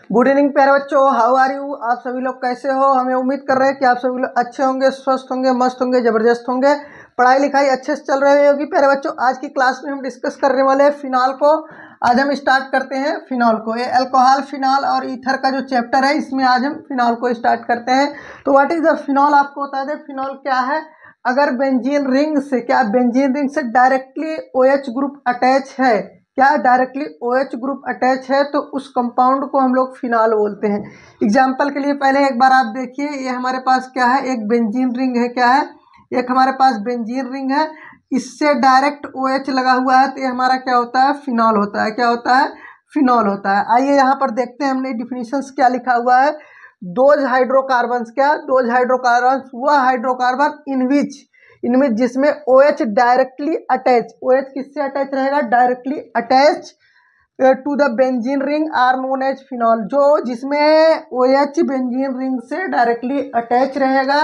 Good evening प्यारे बच्चों, how are you. आप सभी लोग कैसे हो। हमें उम्मीद कर रहे हैं कि आप सभी लोग अच्छे होंगे, स्वस्थ होंगे, मस्त होंगे, ज़बरदस्त होंगे। पढ़ाई लिखाई अच्छे से चल रही होगी। प्यारे बच्चों, आज की क्लास में हम डिस्कस करने वाले हैं फिनॉल को। आज हम स्टार्ट करते हैं फिनॉल को। ये अल्कोहल, फिनॉल और ईथर का जो चैप्टर है, इसमें आज हम फिनॉल को स्टार्ट करते हैं। तो व्हाट इज द फिनॉल, आपको बता दें फिनॉल क्या है। अगर बेंजीन रिंग से, क्या बेंजीन रिंग से डायरेक्टली OH ग्रुप अटैच है, क्या डायरेक्टली OH ग्रुप अटैच है, तो उस कंपाउंड को हम लोग फिनॉल बोलते हैं। एग्जाम्पल के लिए पहले एक बार आप देखिए, ये हमारे पास क्या है, एक बेंजीन रिंग है। क्या है, एक हमारे पास बेंजीन रिंग है, इससे डायरेक्ट OH लगा हुआ है, तो ये हमारा क्या होता है, फिनॉल होता है। क्या होता है, फिनॉल होता है। आइए यहाँ पर देखते हैं हमने डिफिनीशंस क्या लिखा हुआ है। दोज हाइड्रोकार्बन्स, क्या दोज हाइड्रोकार्बन्स, वह हाइड्रोकार्बन इनमें जिसमें OH डायरेक्टली अटैच, OH किससे अटैच रहेगा, directly attach to the benzene ring are known as phenol. जो जिसमें OH बेंजीन रिंग से डायरेक्टली अटैच रहेगा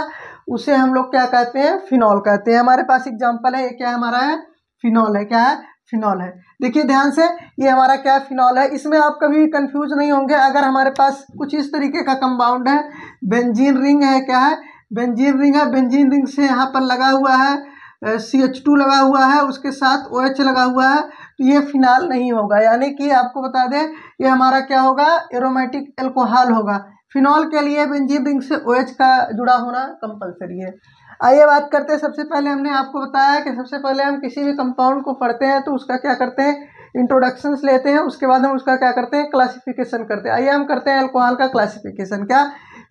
उसे हम लोग क्या कहते हैं, फिनॉल कहते हैं। हमारे पास एग्जांपल है, ये क्या हमारा है, फिनॉल है। क्या है, फिनॉल है। देखिए ध्यान से, ये हमारा क्या फिनॉल है। इसमें आप कभी भी कंफ्यूज नहीं होंगे। अगर हमारे पास कुछ इस तरीके का कंपाउंड है, बेंजीन रिंग है, क्या है, बेंजीन रिंग है, बेंजीन रिंग से यहाँ पर लगा हुआ है CH2 लगा हुआ है, उसके साथ OH लगा हुआ है, तो ये फिनॉल नहीं होगा। यानी कि आपको बता दें, ये हमारा क्या होगा, एरोमेटिक अल्कोहल होगा। फिनॉल के लिए बेंजीन रिंग से OH का जुड़ा होना कंपलसरी है। आइए बात करते हैं। सबसे पहले हमने आपको बताया कि सबसे पहले हम किसी भी कंपाउंड को पढ़ते हैं तो उसका क्या करते हैं, इंट्रोडक्शंस लेते हैं, उसके बाद हम उसका क्या करते हैं, क्लासिफिकेशन करते हैं। आइए हम करते हैं अल्कोहल का क्लासिफिकेशन, क्या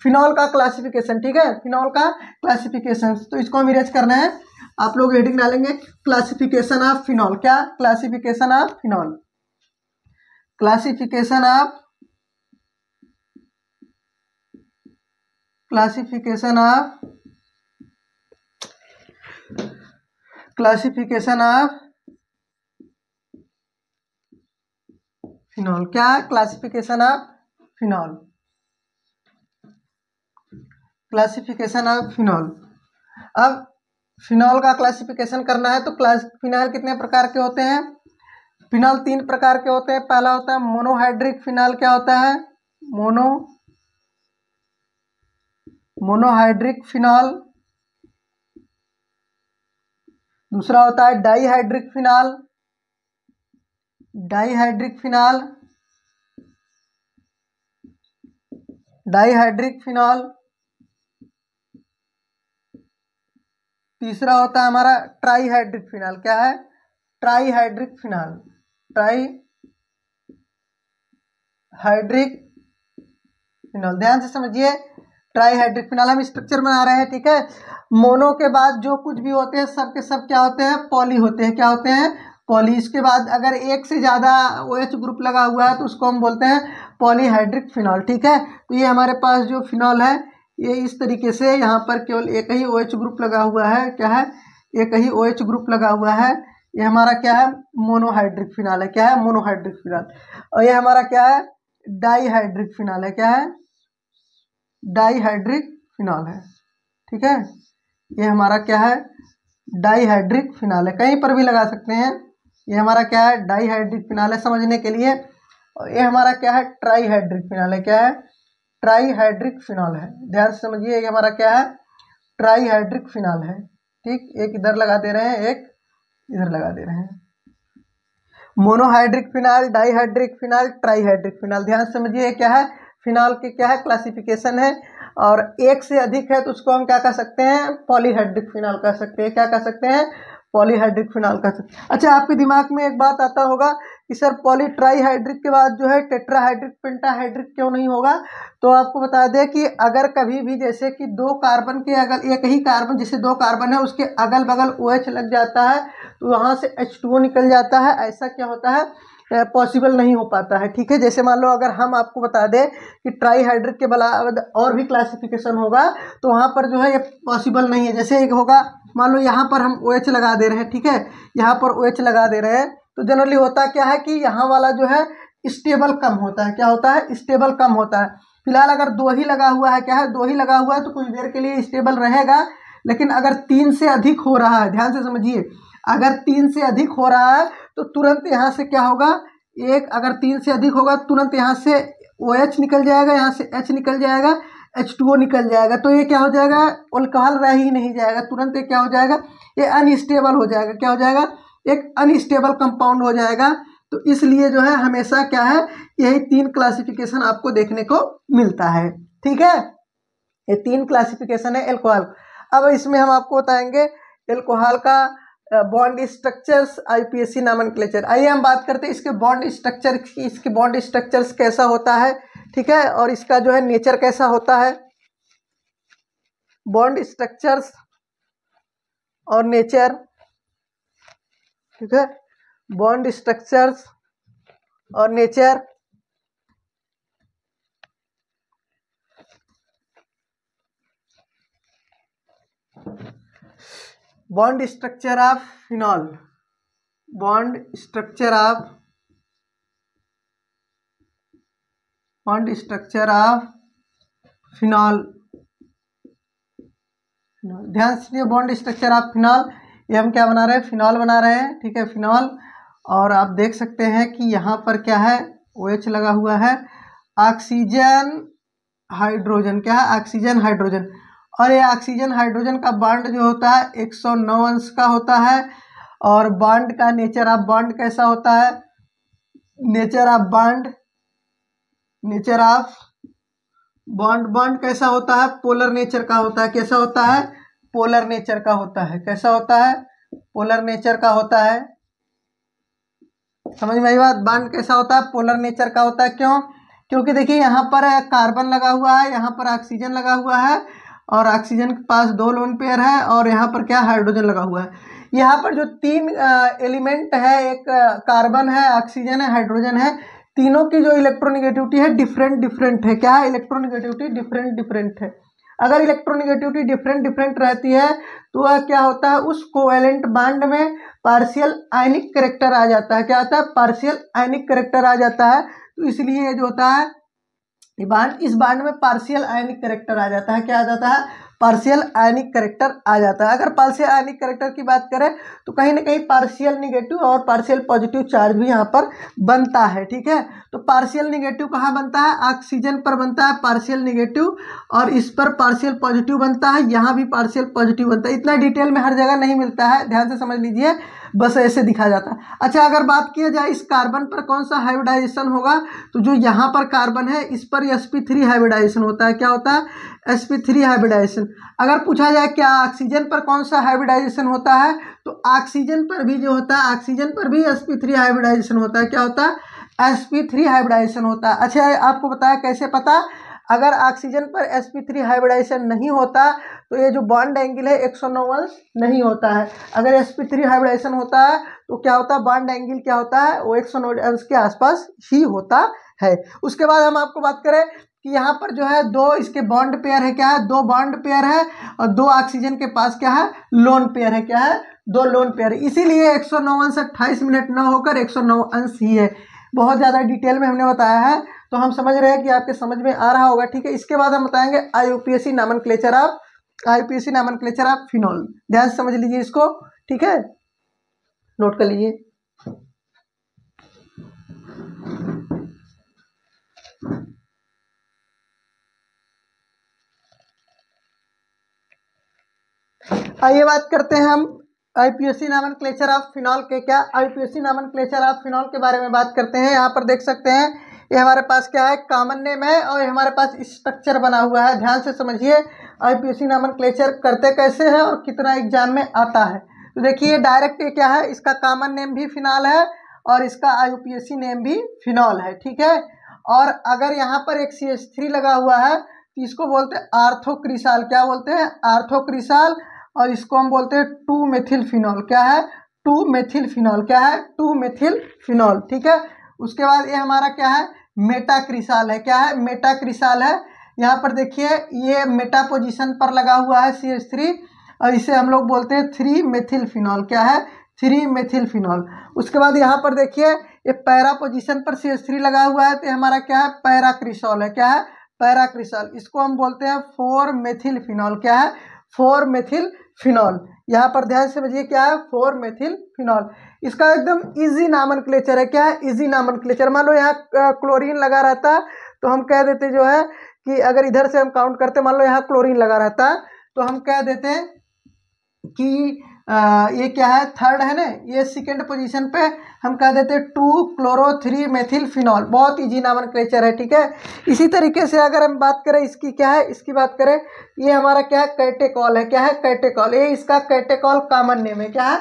फिनॉल का क्लासिफिकेशन। ठीक है, फिनॉल का क्लासिफिकेशन, तो इसको हम इरेज करना है। आप लोग हेडिंग डालेंगे क्लासिफिकेशन ऑफ फिनॉल। क्या, classification of phenol, classification of, classification of, classification of phenol. क्या, classification of phenol, classification of phenol. अब फिनॉल का क्लासिफिकेशन करना है तो फिनॉल कितने प्रकार के होते हैं, फिनॉल 3 प्रकार के होते हैं। पहला होता है मोनोहाइड्रिक फिनॉल। क्या होता है, मोनोहाइड्रिक फिनॉल। दूसरा होता है dihydric phenol, dihydric phenol, dihydric phenol. तीसरा होता है हमारा ट्राईहाइड्रिक फिनॉल। क्या है, ट्राईहाइड्रिक फिनॉल, ट्राईहाइड्रिक फिनॉल। ध्यान से समझिए, ट्राईहाइड्रिक फिनॉल हम स्ट्रक्चर बना रहे हैं। ठीक है, मोनो के बाद जो कुछ भी होते हैं सब के सब क्या होते हैं, पॉली होते हैं। क्या होते हैं, पॉली। इसके बाद अगर एक से ज़्यादा OH ग्रुप लगा हुआ है तो उसको हम बोलते हैं पॉलीहाइड्रिक फिनॉल। ठीक है, तो ये हमारे पास जो फिनॉल है, ये इस तरीके से यहाँ पर केवल एक ही OH ग्रुप लगा हुआ है। क्या है, एक ही OH ग्रुप लगा हुआ है। ये हमारा क्या है, मोनोहाइड्रिक फिनॉल है। क्या है, मोनोहाइड्रिक फिनॉल। और ये हमारा क्या है, डाईहाइड्रिक फिनॉल है। क्या है, डाईहाइड्रिक फिनॉल है। ठीक है, ये हमारा क्या है, डाईहाइड्रिक फिनॉल है। कहीं पर भी लगा सकते हैं। ये हमारा क्या है, डाईहाइड्रिक फिनॉल है समझने के लिए। और ये हमारा क्या है, ट्राईहाइड्रिक फिनॉल है। क्या है, ट्राईहाइड्रिक फिनॉल है। ध्यान से समझिए, ये हमारा क्या है, ट्राईहाइड्रिक फिनॉल है। ठीक, एक इधर लगा दे रहे हैं, एक इधर लगा दे रहे हैं। Monohydric phenol, dihydric phenol, trihydric phenol. ध्यान से समझिए, क्या है, फिनॉल के क्या है, क्लासिफिकेशन है। और एक से अधिक है तो उसको हम क्या कह सकते हैं, पॉलीहाइड्रिक फिनॉल कह सकते हैं। क्या कह सकते हैं, पॉलीहाइड्रिक फिनॉल कह सकते हैं। अच्छा, आपके दिमाग में एक बात आता होगा कि सर पॉली ट्राईहाइड्रिक के बाद जो है टेट्राहाइड्रिक, पेंटाहाइड्रिक क्यों नहीं होगा। तो आपको बता दें कि अगर कभी भी जैसे कि 2 कार्बन के अगर एक ही कार्बन, जैसे 2 कार्बन है उसके अगल बगल OH लग जाता है तो वहाँ से H2O निकल जाता है। ऐसा क्या होता है, पॉसिबल नहीं हो पाता है। ठीक है, जैसे मान लो अगर हम आपको बता दें कि ट्राईहाइड्रिक के बाद और भी क्लासिफिकेशन होगा तो वहाँ पर जो है ये पॉसिबल नहीं है। जैसे एक होगा, मान लो यहाँ पर हम OH लगा दे रहे हैं। ठीक है, यहाँ पर OH लगा दे रहे हैं तो जनरली होता क्या है कि यहाँ वाला जो है स्टेबल कम होता है। क्या होता है, स्टेबल कम होता है। फिलहाल अगर 2 ही लगा हुआ है, क्या है, 2 ही लगा हुआ है तो कुछ देर के लिए स्टेबल रहेगा। लेकिन अगर 3 से अधिक हो रहा है, ध्यान से समझिए, अगर 3 से अधिक हो रहा है तो तुरंत यहाँ से क्या होगा, एक अगर 3 से अधिक होगा तुरंत यहाँ से OH निकल जाएगा, यहाँ से H निकल जाएगा, H2O निकल जाएगा, तो ये क्या हो जाएगा, अल्कोहल रह ही नहीं जाएगा, तुरंत ये क्या हो जाएगा, ये अनस्टेबल हो जाएगा। क्या हो जाएगा, एक अनस्टेबल कंपाउंड हो जाएगा। तो इसलिए जो है हमेशा क्या है, यही 3 क्लासिफिकेशन आपको देखने को मिलता है। ठीक है, ये 3 क्लासिफिकेशन है एल्कोहल। अब इसमें हम आपको बताएंगे एल्कोहल का बॉन्ड स्ट्रक्चर्स, IUPAC नॉमेनक्लेचर। आइए हम बात करते हैं इसके बॉन्ड स्ट्रक्चर की, इसके बॉन्ड स्ट्रक्चर्स कैसा होता है, ठीक है, और इसका जो है नेचर कैसा होता है, बॉन्ड स्ट्रक्चर्स और नेचर। ठीक है, बॉन्ड स्ट्रक्चर्स और nature. Bond structure of phenol, bond structure of phenol. ध्यान से, बॉन्ड स्ट्रक्चर ऑफ फिनॉल, ये हम क्या बना रहे हैं, फिनॉल बना रहे हैं। ठीक है, फिनॉल। और आप देख सकते हैं कि यहाँ पर क्या है, OH लगा हुआ है, ऑक्सीजन हाइड्रोजन, क्या है, ऑक्सीजन हाइड्रोजन। और ये ऑक्सीजन हाइड्रोजन का बॉन्ड जो होता है 109 अंश का होता है। और बॉन्ड का नेचर ऑफ बॉन्ड कैसा होता है, nature of bond, nature of bond, bond कैसा होता है, पोलर नेचर का होता है। कैसा होता है, पोलर नेचर का होता है। कैसा होता है, पोलर नेचर का होता है। समझ में आई बात, बॉन्ड कैसा होता है, पोलर नेचर का होता है। क्यों, क्योंकि देखिए यहाँ पर कार्बन लगा हुआ है, यहाँ पर ऑक्सीजन लगा हुआ है, और ऑक्सीजन के पास 2 लोन पेयर है, और यहाँ पर क्या, हाइड्रोजन लगा हुआ है। यहाँ पर जो 3 एलिमेंट है, एक कार्बन है, ऑक्सीजन है, हाइड्रोजन है, तीनों की जो इलेक्ट्रोनेगेटिविटी है डिफरेंट है। क्या है, इलेक्ट्रोनेगेटिविटी डिफरेंट है। अगर इलेक्ट्रोनेगेटिविटी डिफरेंट रहती है तो वह क्या होता है, उस कोवेलेंट बॉन्ड में पार्शियल आयनिक कैरेक्टर आ जाता है। क्या आता है, पार्शियल आयनिक कैरेक्टर आ जाता है। तो इसलिए ये जो होता है बॉन्ड, इस बॉन्ड में पार्शियल आयनिक कैरेक्टर आ जाता है। क्या आ जाता है, पार्शियल आयनिक कैरेक्टर आ जाता है। अगर पार्शियल आयनिक कैरेक्टर की बात करें तो कहीं ना कहीं पार्शियल निगेटिव और पार्शियल पॉजिटिव चार्ज भी यहाँ पर बनता है। ठीक है, तो पार्शियल निगेटिव कहाँ बनता है, ऑक्सीजन पर बनता है पार्शियल निगेटिव, और इस पर पार्शियल पॉजिटिव बनता है, यहाँ भी पार्शियल पॉजिटिव बनता है। इतना डिटेल में हर जगह नहीं मिलता है, ध्यान से समझ लीजिए, बस ऐसे दिखा जाता है। अच्छा, अगर बात किया जाए इस कार्बन पर कौन सा हाइब्रिडाइजेशन होगा, तो जो यहाँ पर कार्बन है इस पर sp3 हाइब्रिडाइजेशन होता है। क्या होता है, sp3 हाइब्रिडाइजेशन। अगर पूछा जाए क्या ऑक्सीजन पर कौन सा हाइब्रिडाइजेशन होता है, तो ऑक्सीजन पर भी जो होता है, ऑक्सीजन पर भी sp3 हाइब्रिडाइजेशन होता है। क्या होता है, sp3 हाइब्रिडाइजेशन होता है। अच्छा, आपको बताया कैसे पता, अगर ऑक्सीजन पर sp3 हाइब्रिडाइजेशन नहीं होता तो ये जो बॉन्ड एंगल है 109 अंश नहीं होता है। अगर sp3 हाइब्रिडाइजेशन होता है तो क्या होता है, बॉन्ड एंगल क्या होता है, वो 109 अंश के आसपास ही होता है। उसके बाद हम आपको बात करें कि यहाँ पर जो है 2 इसके बॉन्ड पेयर है। क्या है, 2 बॉन्ड पेयर है, और 2 ऑक्सीजन के पास क्या है, लोन पेयर है। क्या है, 2 लोन पेयर है। इसीलिए 109 अंश 28 मिनट न होकर 109 अंश ही है। बहुत ज़्यादा डिटेल में हमने बताया है, तो हम समझ रहे हैं कि आपके समझ में आ रहा होगा। ठीक है, इसके बाद हम बताएंगे IUPAC नॉमेनक्लेचर ऑफ फिनॉल। ध्यान से समझ लीजिए इसको। ठीक है, नोट कर लीजिए। आइए बात करते हैं हम IUPAC नॉमेनक्लेचर ऑफ फिनॉल के। क्या IUPAC नॉमेनक्लेचर ऑफ फिनॉल के बारे में बात करते हैं। यहाँ पर देख सकते हैं ये हमारे पास क्या है, कॉमन नेम है, और ये हमारे पास स्ट्रक्चर बना हुआ है। ध्यान से समझिए IUPAC नॉमेनक्लेचर करते कैसे हैं और कितना एग्जाम में आता है। तो देखिए डायरेक्ट ये क्या है, इसका कॉमन नेम भी फिनॉल है और इसका IUPAC नेम भी फिनॉल है। ठीक है, और अगर यहाँ पर एक CH3 लगा हुआ है तो इसको बोलते हैं आर्थोक्रिसाल। क्या बोलते हैं, आर्थोक्रिसाल। और इसको हम बोलते हैं 2 मेथिल फिनॉल। क्या है, 2 मेथिल फिनॉल। क्या है, 2 मेथिल फिनॉल। ठीक है, उसके बाद ये हमारा क्या है, मेटाक्रिसाल है। क्या है, मेटाक्रिसाल है। यहाँ पर देखिए ये मेटा पोजीशन पर लगा हुआ है CH3, और इसे हम लोग बोलते हैं 3 मेथिल फिनॉल। क्या है, 3 मेथिल फिनॉल। उसके बाद यहाँ पर देखिए ये पैरा पोजीशन पर CH3 लगा हुआ है, तो हमारा क्या है, पैराक्रिसॉल है। क्या है, पैराक्रिसॉल। इसको हम बोलते हैं 4 मेथिल फिनॉल। क्या है, 4 मेथिल फिनॉल। यहाँ पर ध्यान से समझिए क्या है, 4 मेथिल फिनॉल। इसका एकदम इजी नामनक्लेचर है। क्या है, इजी नामनक्लेचर। मान लो यहाँ क्लोरीन लगा रहता तो हम कह देते जो है कि अगर इधर से हम काउंट करते, मान लो यहाँ क्लोरीन लगा रहता है, तो हम कह देते हैं कि ये क्या है, थर्ड है ना, ये सेकेंड पोजीशन पे हम कह देते 2-chloro-3 मेथिल फिनॉल। बहुत इजी नॉमेनक्लेचर है, ठीक है। इसी तरीके से अगर हम बात करें इसकी, क्या है इसकी बात करें, ये हमारा क्या है, कैटेकॉल है। क्या है, कैटेकॉल। ये इसका कैटेकॉल कॉमन नेम है। क्या है,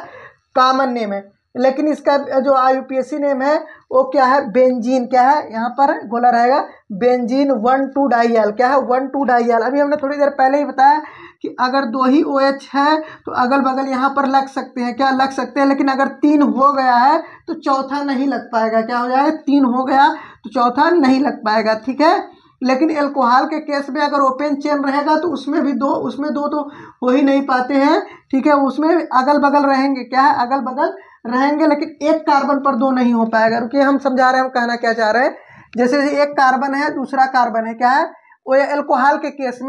कॉमन नेम है। लेकिन इसका जो IUPAC नेम है वो क्या है, बेंजीन। क्या है, यहाँ पर गोला रहेगा बेंजीन 1,2-डाइयल। क्या है, 1,2-डाइयल। अभी हमने थोड़ी देर पहले ही बताया कि अगर 2 ही OH है तो अगल बगल यहाँ पर लग सकते हैं। क्या लग सकते हैं, लेकिन अगर 3 हो गया है तो चौथा नहीं लग पाएगा। क्या हो जाएगा, 3 हो गया तो चौथा नहीं लग पाएगा, ठीक है। लेकिन एल्कोहल के केस में अगर ओपन चेन रहेगा तो उसमें दो तो हो ही नहीं पाते हैं, ठीक है। उसमें अगल बगल रहेंगे। क्या है, अगल बगल रहेंगे, लेकिन एक कार्बन पर 2 नहीं हो पाएगा। रुकिए, हम समझा रहे हैं, हम कहना क्या चाह रहे हैं। जैसे एक कार्बन है, दूसरा कार्बन है। क्या है, वो एल्कोहल के केस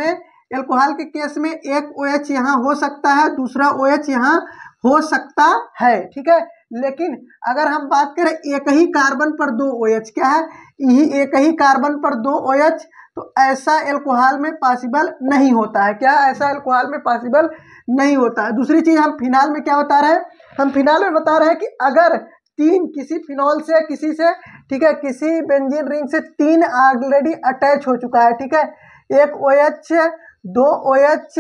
में, एक OH यहाँ हो सकता है, दूसरा OH यहाँ हो सकता है, ठीक है। लेकिन अगर हम बात करें एक ही कार्बन पर 2 OH, क्या है, यही एक ही कार्बन पर 2 OH, तो ऐसा एल्कोहल में पॉसिबल नहीं होता है। क्या, ऐसा एल्कोहल में पॉसिबल नहीं होता है। दूसरी चीज हम फिनाल में क्या बता रहे हैं, हम फिनाल में बता रहे हैं कि अगर 3 किसी फिनॉल से, किसी से, ठीक है, किसी बेंजीन रिंग से 3 ऑलरेडी अटैच हो चुका है, ठीक है, एक OH, 2 OH,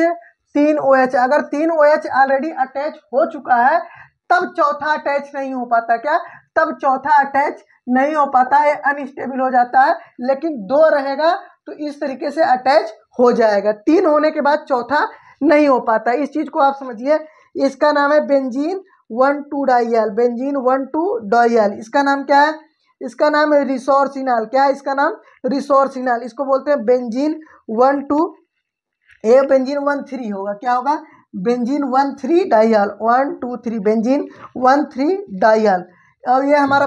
3 OH, अगर 3 OH ऑलरेडी अटैच हो चुका है तब चौथा अटैच नहीं हो पाता। क्या, तब चौथा अटैच नहीं हो पाता है, अनस्टेबल हो जाता है। लेकिन 2 रहेगा तो इस तरीके से अटैच हो जाएगा। 3 होने के बाद चौथा नहीं हो पाता। इस चीज को आप समझिए। इसका नाम है बेंजीन 1,2-डाइयल। बेंजीन 1,2-डाइयल, इसका नाम क्या है, इसका नाम है रिसोर्सिनॉल। क्या है, इसका नाम रिसोर्सिनॉल। इसको बोलते हैं बेंजीन 1,2, ये बेंजीन 1,3 होगा। क्या होगा, बेंजीन 1,3-डाइयल, 1,2,3 बेंजीन 1,3-डाइयल। और ये हमारे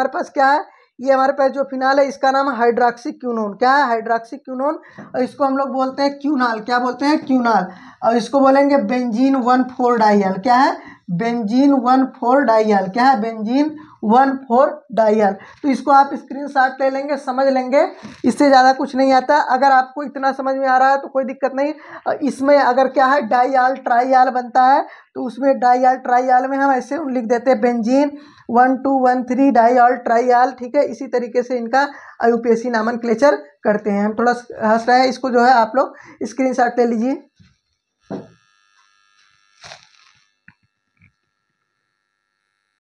पास क्या है, ये हमारे पास जो फिनाल है इसका नाम है हाइड्रोक्सीक्विनोन। क्या है, हाइड्रोक्सीक्विनोन। और इसको हम लोग बोलते हैं क्यूनाल। क्या बोलते हैं, क्यूनाल। और इसको बोलेंगे बेंजीन 1,4-डाइयल। क्या है, बेंजीन 1,4-डाइयल। क्या है, बेंजीन 1,4-डाइयल। तो इसको आप स्क्रीनशॉट ले लेंगे, समझ लेंगे, इससे ज़्यादा कुछ नहीं आता। अगर आपको इतना समझ में आ रहा है तो कोई दिक्कत नहीं। इसमें अगर क्या है, डाइयाल ट्राइयाल बनता है तो उसमें डाइयाल ट्राइयाल में हम ऐसे लिख देते हैं बेंजीन 1,2,1,3 डाइयाल ट्राइयाल, ठीक है। इसी तरीके से इनका IUPAC नॉमेनक्लेचर करते हैं। हम थोड़ा हंस रहे हैं, इसको जो है आप लोग स्क्रीनशॉट ले लीजिए।